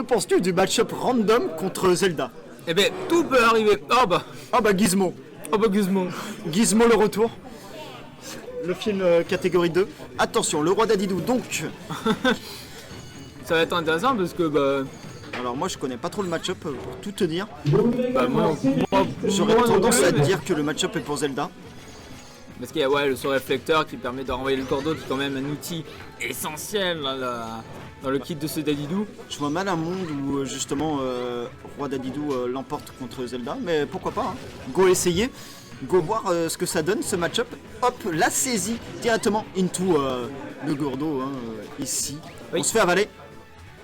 penses-tu du match-up random contre Zelda? Eh ben, tout peut arriver. Ah bah Gizmo. Gizmo. Gizmo le retour. Le film catégorie 2. Attention, le roi Dadidou donc. Ça va être intéressant parce que bah. Alors moi je connais pas trop le match-up pour tout te dire. Bah moi J'aurais tendance à dire que le match-up est pour Zelda. Parce qu'il y a ouais, le saut réflecteur qui permet de renvoyer le cordeau, qui est quand même un outil essentiel dans le kit de ce Dadidou. Je vois mal un monde où justement Roi Dadidou l'emporte contre Zelda, mais pourquoi pas, hein. Go essayer, go voir ce que ça donne ce match-up. Hop, la saisie directement into le gourdeau ici. Oui. On se fait avaler.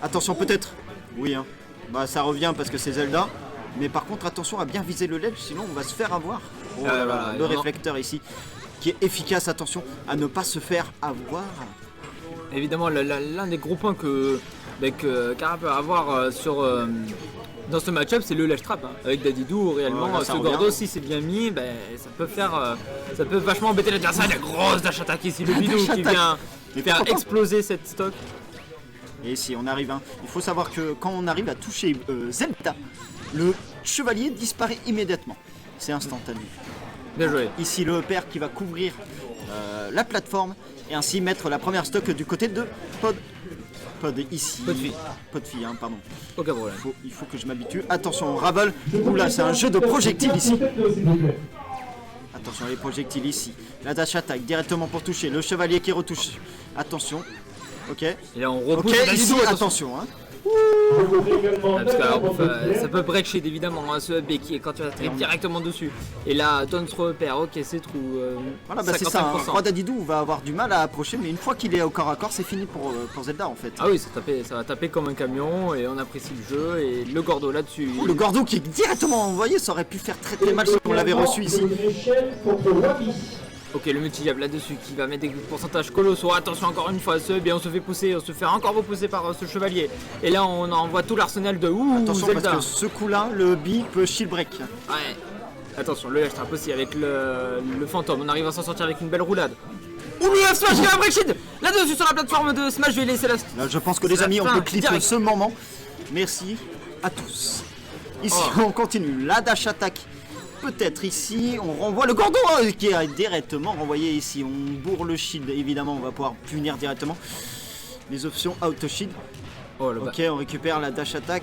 Attention peut-être. Oui, hein. Bah ça revient parce que c'est Zelda. Mais par contre attention à bien viser le ledge, sinon on va se faire avoir. Oh là là, voilà, le réflecteur ici qui est efficace, attention à ne pas se faire avoir. Évidemment, l'un des gros points que Kara peut avoir dans ce match-up, c'est le ledge trap. Hein. Avec Dadidou, réellement, là, ce gordo, si c'est bien mis, ça peut vachement embêter l'adversaire. La grosse dash attack ici, le bidou qui vient faire exploser cette stock. Et ici on arrive, hein. Il faut savoir que quand on arrive à toucher Zelda, le chevalier disparaît immédiatement. C'est instantané. Bien joué. Ici le père qui va couvrir la plateforme et ainsi mettre la première stock du côté de Pod ici. Podfille, hein, pardon. Aucun problème. Il faut que je m'habitue. Attention, on ravole. Oula, c'est un jeu de projectiles ici. Attention, les projectiles ici. La dash attack directement pour toucher. Le chevalier qui retouche. Attention. Ok. Et là on repousse ici, Dadidou, attention. Hein. Parce que alors, ça peut break shade évidemment ce B qui est quand tu atterris directement dessus. Et là, Tons repère, ok c'est trou. Voilà, bah c'est ça. Hein. Roi Dadidou va avoir du mal à approcher, mais une fois qu'il est au corps à corps, c'est fini pour Zelda en fait. Ah oui, ça va taper comme un camion et on apprécie le jeu et le gordo là-dessus. Le gordo qui est directement envoyé, ça aurait pu faire très très mal si on l'avait reçu ici. Ok, le multi-jab là-dessus qui va mettre des pourcentages colossaux. Attention encore une fois, on se fait pousser, on se fait encore repousser par ce chevalier. Et là, on envoie tout l'arsenal de attention Zelda. Parce que ce coup-là, le B peut shield break. Ouais. Attention, le F-trap aussi avec le fantôme. On arrive à s'en sortir avec une belle roulade. Ouh, le F-smash qui va break shield là-dessus sur la plateforme de Smash. Je vais laisser la... Là, je pense que les amis, on peut clip ce moment. Merci à tous. Ici, on continue. La dash attack. Peut-être ici, on renvoie le gordo qui est directement renvoyé ici. On bourre le shield, évidemment, on va pouvoir punir directement. Les options auto shield. Ok, on récupère la dash attack.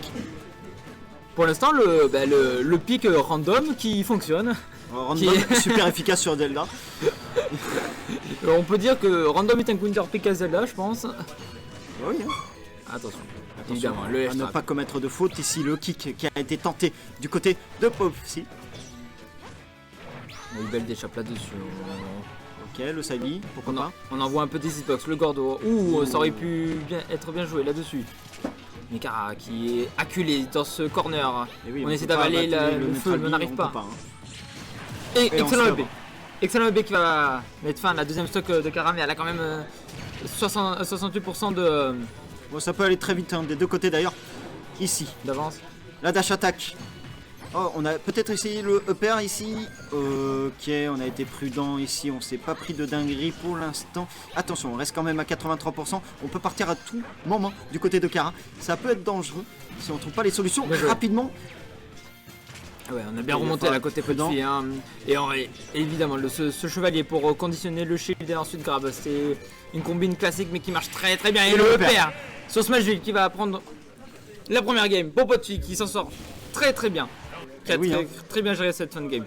Pour l'instant, le pic random qui fonctionne. Random, super efficace sur Zelda. On peut dire que random est un counter pick à Zelda, je pense. Oui. Hein. Attention. Évidemment, à ne pas commettre de faute. Ici, le kick qui a été tenté du côté de Popsy. Une belle déchappe là-dessus. Ok, le Sabi, pourquoi pas. On envoie un petit hitbox, le gordo. Ouh, ça aurait pu être bien joué là-dessus. Mikara qui est acculé dans ce corner. Oui, on essaie d'avaler le feu, mais on n'arrive pas. Et excellent B. Excellent B qui va mettre fin à la deuxième stock de Kara, mais elle a quand même 68% de... Bon, ça peut aller très vite, hein, des deux côtés d'ailleurs. Ici. D'avance. La dash attack. Oh, on a peut-être essayé le upper ici. Ok, on a été prudent ici. On s'est pas pris de dinguerie pour l'instant. Attention, on reste quand même à 83%. On peut partir à tout moment du côté de Kara. Ça peut être dangereux si on trouve pas les solutions rapidement. Ouais, on a bien remonté à la côté petit. Hein. Et évidemment, ce chevalier pour conditionner le shield et ensuite grab. C'est une combine classique mais qui marche très très bien. Et le upper sur Smashville qui va prendre la première game. Bon pote qui s'en sort très très bien. Qui a très bien géré cette fin de game.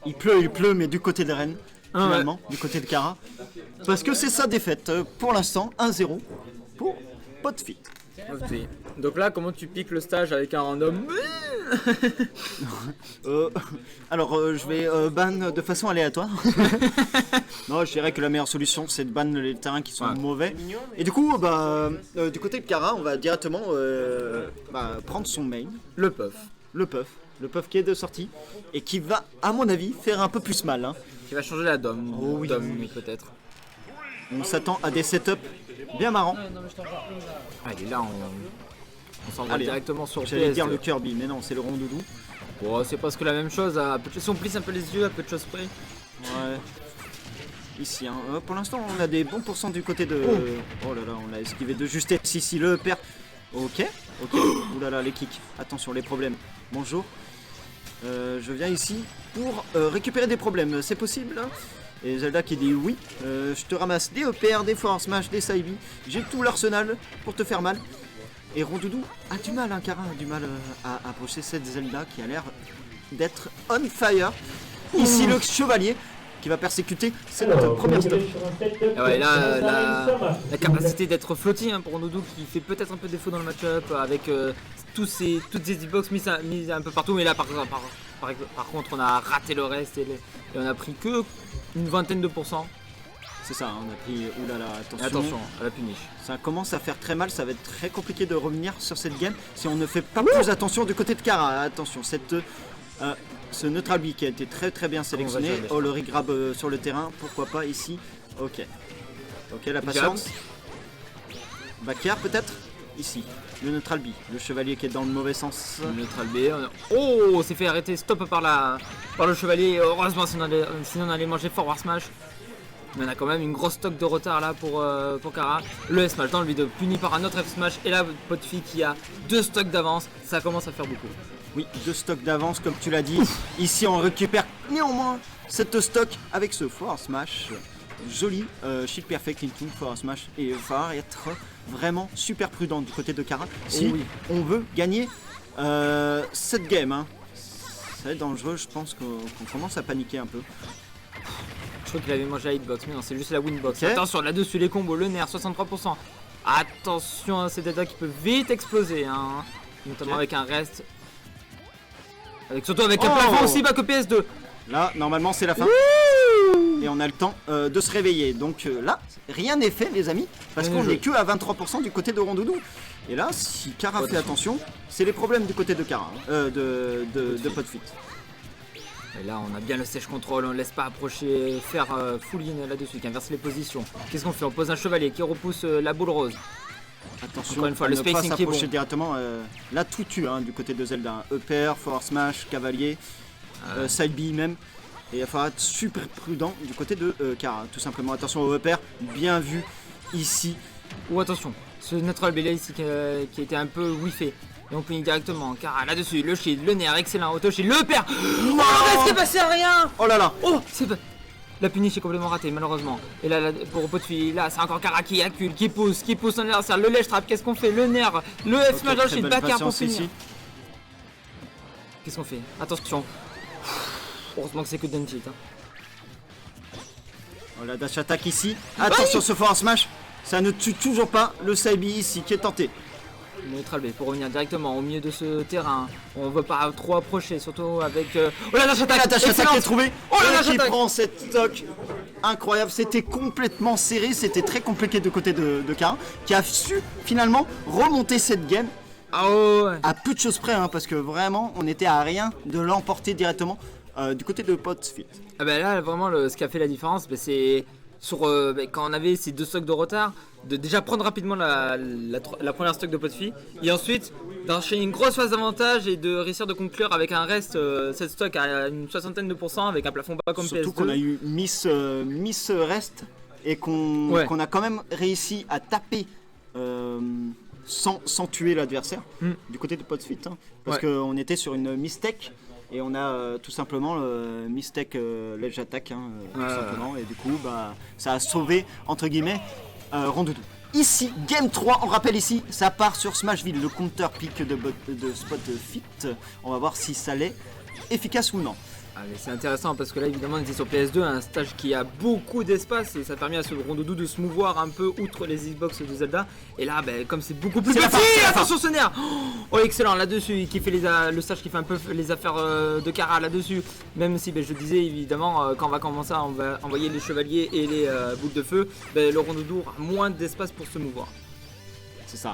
Il pleut, mais du côté de Rennes, finalement, du côté de Kara. Parce que c'est sa défaite, pour l'instant, 1-0 pour Potfit. Okay. Donc là, comment tu piques le stage avec un random? Alors, je vais ban de façon aléatoire. Non, je dirais que la meilleure solution, c'est de ban les terrains qui sont mauvais. Et du coup, du côté de Kara, on va directement prendre son main. Le puff. Le puff qui est de sortie et qui va, à mon avis, faire un peu plus mal. Hein. Qui va changer la dom. Oh, oui. Peut-être. On s'attend à des setups bien marrants. Allez, là, on s'envoie directement sur PS. J'allais dire le Kirby, mais non, c'est le rondoudou. Bon, c'est presque la même chose. Si on plisse un peu les yeux, à peu de choses près. Ouais. Ici, hein. Pour l'instant, on a des bons pourcents du côté de... Oh là là, on l'a esquivé de justesse ici. Le père Ok. Oulala, les kicks. Attention, les problèmes. Bonjour. Je viens ici pour récupérer des problèmes. C'est possible hein? Et Zelda qui dit oui. Je te ramasse des EPR, des Force Smash, des Saibi. J'ai tout l'arsenal pour te faire mal. Et Rondoudou a du mal, hein, Kara a du mal à approcher cette Zelda qui a l'air d'être on fire. Ici, le chevalier qui va persécuter. C'est notre première stop. Ah ouais, là, la capacité d'être flotti hein, pour Rondoudou qui fait peut-être un peu défaut dans le match-up avec toutes ces hitbox mises un peu partout. Mais là, par contre, on a raté le reste et on a pris que une vingtaine de %. C'est ça, on a pris. Oulala, attention à la punish. Ça commence à faire très mal, ça va être très compliqué de revenir sur cette game si on ne fait pas plus attention du côté de Kara. Attention, ce neutral B qui a été très bien sélectionné. Oh, le grab sur le terrain, pourquoi pas ici. Ok, la patience. Backer peut-être. Ici, le neutral B, le chevalier qui est dans le mauvais sens. Le neutral B. Oh, on s'est fait arrêter stop par le chevalier. Heureusement, sinon on allait manger forward smash. Mais on a quand même une grosse stock de retard là pour Kara. Le S-Smash dans le vidéo puni par un autre F-Smash et la Potfi qui a 2 stocks d'avance. Ça commence à faire beaucoup. Oui, 2 stocks d'avance comme tu l'as dit. Ici on récupère néanmoins cette stock avec ce Forward Smash. Joli shield perfect into Forward Smash. Et il va être vraiment super prudent du côté de Kara. Si on veut gagner cette game. Hein. Ça va être dangereux, je pense qu'on commence à paniquer un peu. Je crois qu'il avait mangé la hitbox, mais non, c'est juste la winbox. Okay. Attention, là-dessus, les combos, le nerf, 63%. Attention à ces data qui peuvent vite exploser, hein. Notamment avec un reste. Surtout avec un plafond aussi bas que PS2. Là, normalement, c'est la fin. Et on a le temps de se réveiller. Donc là, rien n'est fait, les amis, parce qu'on n'est que à 23% du côté de Rondoudou. Et là, si Kara fait attention, c'est les problèmes du côté de Kara, de Potfit. Et là on a bien le sèche control, on ne laisse pas approcher, faire full in là-dessus, qui inverse les positions. Qu'est-ce qu'on fait? On pose un chevalier qui repousse la boule rose. Attention, encore une fois, le spacing qui est bon. Directement, là tout tue hein, du côté de Zelda. EPR, Forward Smash, Cavalier, Side B même. Et il va falloir être super prudent du côté de Kara, tout simplement. Attention au EPR, bien vu ici. Ou attention, ce neutral B là ici qui a été un peu whiffé. Et on punit directement, Kara là-dessus, le shield, le nerf, excellent, auto shield, le père. Oh, c'est passé à rien. Oh là là. Oh, c'est pas... La punish est complètement ratée, malheureusement. Et là, pour Potfi, là, c'est encore Kara qui accule, qui pousse son adversaire, le ledge trap, qu'est-ce qu'on fait? Le nerf, le F-smash dans le shield, backer pour finir. Qu'est-ce qu'on fait? Attention. Heureusement que c'est que Denjit. Hein. Oh, la dash attack ici. Attention, ce forward smash, ça ne tue toujours pas le Saibi ici qui est tenté. Neutral B pour revenir directement au milieu de ce terrain. On veut pas trop approcher, surtout avec. Oh la dash attack! La dash attack est trouvée! Oh la dash attack! Qui prend cette stock incroyable, c'était complètement serré, c'était très compliqué de côté de Kara, qui a su finalement remonter cette game. À peu de choses près, hein, parce que vraiment on était à rien de l'emporter directement du côté de Potfit. Ah bah là vraiment ce qui a fait la différence, c'est sur quand on avait ces 2 stocks de retard, de déjà prendre rapidement la première stock de Potfi et ensuite d'enchaîner une grosse phase d'avantage et de réussir de conclure avec un reste cette stock à une 60% de % avec un plafond bas comme PS2. Surtout qu'on a eu Miss reste et qu'on a quand même réussi à taper sans tuer l'adversaire du côté de Potfit, hein, parce qu'on était sur une mistake. Et on a tout simplement le mistake ledge attack hein, tout simplement, et du coup ça a sauvé entre guillemets Rondoudou. Ici, Game 3, on rappelle ici, ça part sur Smashville, le compteur pic de Spotfit. On va voir si ça l'est efficace ou non. Allez, c'est intéressant parce que là évidemment on était sur PS2, un stage qui a beaucoup d'espace et ça permet à ce Rondoudou de se mouvoir un peu outre les Xbox de Zelda. Et là comme c'est beaucoup plus petit, attention ce nerf. Oh excellent là-dessus, qui fait le stage qui fait un peu les affaires de Kara là-dessus. Même si je disais évidemment quand on va commencer on va envoyer les chevaliers et les boules de feu, le Rondoudou aura moins d'espace pour se mouvoir. C'est ça,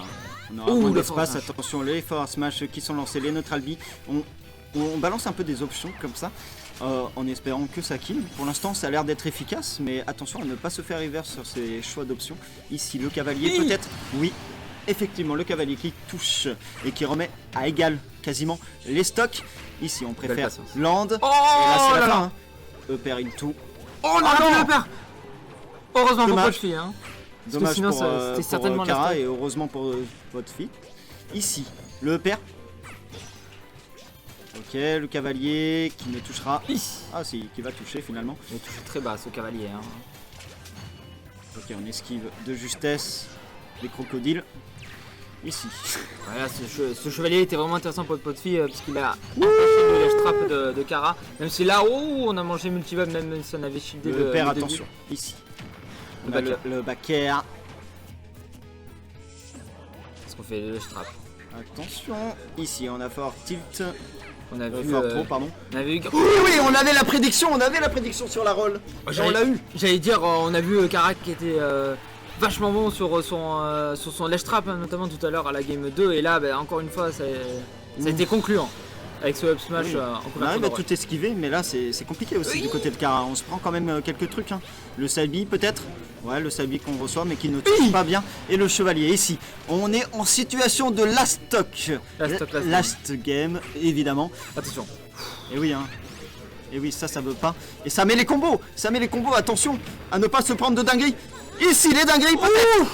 on aura moins d'espace, attention les Forward Smash qui sont lancés, les Neutral B. On balance un peu des options comme ça en espérant que ça kill. Pour l'instant ça a l'air d'être efficace, mais attention à ne pas se faire reverse sur ces choix d'options. Ici le cavalier peut-être. Oui, effectivement le cavalier qui touche et qui remet à égal quasiment les stocks. Ici on préfère land. Et là c'est la fin. EPR into. Oh là là l'EPR. Heureusement pour Potfi. Dommage pour Kara et heureusement pour Potfi. Ici, le père. Ok, le cavalier qui ne touchera. Ah si, qui va toucher finalement. Il a touché très bas ce cavalier. Hein. Ok, on esquive de justesse les crocodiles. Ici. Voilà, ce chevalier était vraiment intéressant pour le pot de fille puisqu'il a empêché le lèche trap de Kara. Même si là, on a mangé multivab, même si on avait shieldé le père, attention. Ici. Le backer. Qu'est-ce qu'on fait le lèche trap? Attention. Ici, on a fort tilt. On a vu. Fort trop, pardon. On avait eu. Oui, on avait la prédiction. On avait la prédiction sur la roll. On l'a eu. J'allais dire, on a vu Kara qui était. Vachement bon sur son lèche trap hein, notamment tout à l'heure à la game 2 et là bah, encore une fois ça a été concluant avec ce up smash oui. en On arrive à tout esquiver mais là c'est compliqué aussi du côté de Kara, on se prend quand même quelques trucs hein. Le Salbi peut-être, ouais le Salbi qu'on reçoit mais qui ne touche pas bien et le chevalier ici, on est en situation de last stock, last game évidemment. Attention. Et oui hein. Et oui ça veut pas, et ça met les combos, attention à ne pas se prendre de dinguerie. Ici les dingueries peut-être.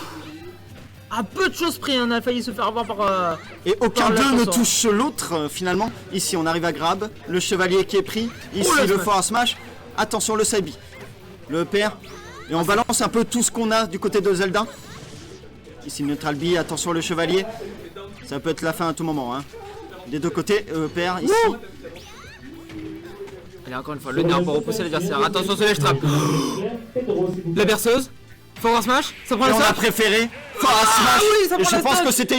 À peu de choses près, on a failli se faire avoir par... Et aucun d'eux ne touche l'autre finalement. Ici on arrive à grab, le chevalier qui est pris. Ici le fort smash. Attention le Sabi, le père. Et on balance un peu tout ce qu'on a du côté de Zelda. Ici Neutral B, attention le chevalier. Ça peut être la fin à tout moment hein. Des deux côtés, père ici. Allez encore une fois, le nerf pour repousser l'adversaire. Attention ce lèche trap. La berceuse. Forward smash, ça prend le on a préféré Forward smash. Oui, ça prend et je pense que c'était